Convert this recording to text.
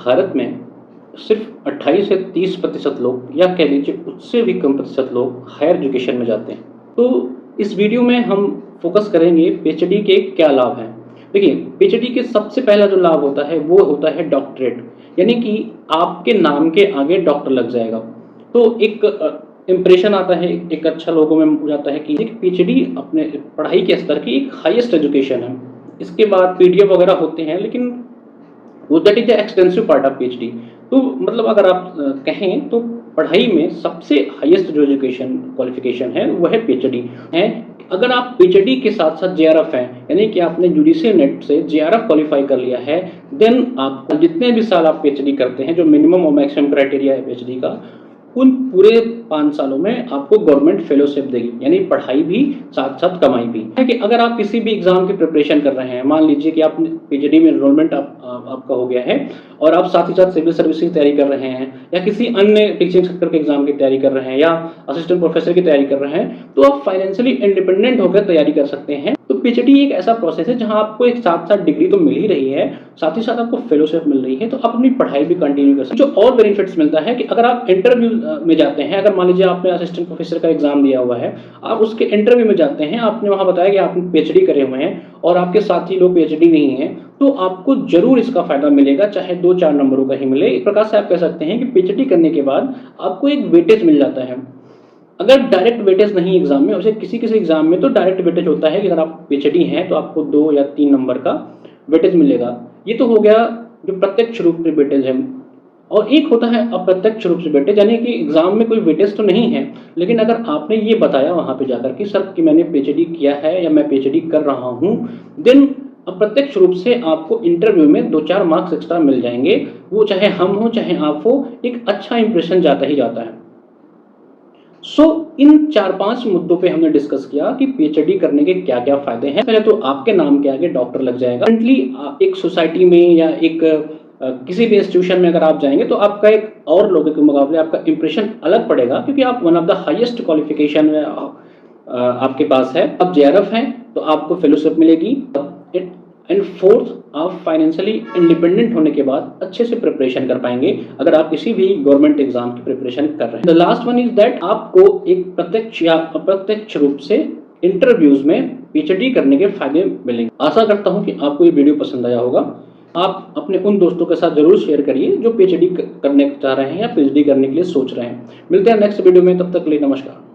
भारत में सिर्फ 28 से 30% लोग या कह लीजिए उससे भी कम प्रतिशत लोग हायर एजुकेशन में जाते हैं। तो इस वीडियो में हम फोकस करेंगे पीएचडी के क्या लाभ हैं। देखिए, पीएचडी के सबसे पहला जो लाभ होता है वो होता है डॉक्टरेट, यानी कि आपके नाम के आगे डॉक्टर लग जाएगा। तो एक इम्प्रेशन आता है, एक अच्छा लोगों में हो जाता है कि एक पीएचडी अपने पढ़ाई के स्तर की एक हाईएस्ट एजुकेशन है। इसके बाद पीडीएफ वगैरह होते हैं, लेकिन वो that is the extensive part of PhD. तो मतलब अगर आप कहें तो पढ़ाई में सबसे हाईएस्ट जो एजुकेशन क्वालिफिकेशन है वह है पीएचडी है। अगर आप पीएचडी के साथ साथ जेआरएफ हैं, यानी कि आपने यूजीसी नेट से जेआरएफ क्वालिफाई कर लिया है, देन आप जितने भी साल आप पीएचडी करते हैं, जो मिनिमम और मैक्सिमम क्राइटेरिया है पीएचडी का, उन पूरे 5 सालों में आपको गवर्नमेंट फेलोशिप देगी, यानी पढ़ाई भी साथ साथ कमाई भी है। कि अगर आप किसी भी एग्जाम की प्रिपरेशन कर रहे हैं, मान लीजिए कि आप पीएचडी में एनरोलमेंट आपका हो गया है और आप साथ ही साथ सिविल सर्विस की तैयारी कर रहे हैं या किसी अन्य टीचिंग सेक्टर के एग्जाम की तैयारी कर रहे हैं या असिस्टेंट प्रोफेसर की तैयारी कर रहे हैं, तो आप फाइनेंशियली इंडिपेंडेंट होकर तैयारी कर सकते हैं। तो पीएचडी एक ऐसा प्रोसेस है जहां आपको एक साथ साथ डिग्री तो मिल ही रही है, साथ ही साथ आपको फेलोशिप मिल रही है, तो आप अपनी पढ़ाई भी कंटिन्यू कर सकते हैं। जो और बेनिफिट्स मिलता है कि अगर आप इंटरव्यू में जाते हैं, अगर मान लीजिए आपने असिस्टेंट प्रोफेसर का एग्जाम दिया हुआ है, आप उसके इंटरव्यू में जाते हैं, आपने वहां बताया कि आपने पीएचडी करे हुए हैं और आपके साथी लोग पीएचडी नहीं है, तो आपको जरूर इसका फायदा मिलेगा, चाहे 2-4 नंबरों का ही मिले। एक प्रकार से आप कह सकते हैं कि पीएचडी करने के बाद आपको एक वेटेज मिल जाता है। अगर डायरेक्ट वेटेज नहीं एग्जाम में, वैसे किसी किसी एग्जाम में तो डायरेक्ट वेटेज होता है कि अगर आप पीएचडी हैं तो आपको 2 या 3 नंबर का वेटेज मिलेगा। ये तो हो गया जो प्रत्यक्ष रूप से वेटेज है। और एक होता है अप्रत्यक्ष रूप से वेटेज, यानी कि एग्जाम में कोई वेटेज तो नहीं है, लेकिन अगर आपने ये बताया वहां पे जाकर कि सर कि मैंने पीएचडी किया है या मैं पीएचडी कर रहा हूं, देन अप्रत्यक्ष रूप से आपको इंटरव्यू में 2-4 मार्क्स एक्स्ट्रा मिल जाएंगे। वो चाहे हम हो चाहे आप हो, एक अच्छा इंप्रेशन जाता ही जाता है। इन 4-5 मुद्दों पे हमने डिस्कस किया कि पीएचडी करने के क्या क्या फायदे हैं। पहले तो आपके नाम के आगे डॉक्टर लग जाएगा। करंटली एक सोसाइटी में या एक किसी भी इंस्टीट्यूशन में अगर आप जाएंगे तो आपका एक और लोगों के मुकाबले आपका इंप्रेशन अलग पड़ेगा, क्योंकि आप one of the highest qualification में आपके पास है। आप जेआरएफ हैं तो आपको फेलोशिप मिलेगी। एंड फोर्थ, आप फाइनेंशियली इंडिपेंडेंट होने के बाद अच्छे से प्रिपरेशन कर पाएंगे अगर आप किसी भी गवर्नमेंट एग्जाम की प्रिपरेशन कर रहे हैं। The last one is that आपको एक प्रत्यक्ष या अप्रत्यक्ष रूप से इंटरव्यूज में पीएचडी करने के फायदे मिलेंगे। आशा करता हूं कि आपको ये वीडियो पसंद आया होगा। आप अपने उन दोस्तों के साथ जरूर शेयर करिए जो पीएचडी करने चाह रहे हैं या पीएचडी करने के लिए सोच रहे हैं। मिलते हैं नेक्स्ट वीडियो में, तब तक के लिए नमस्कार।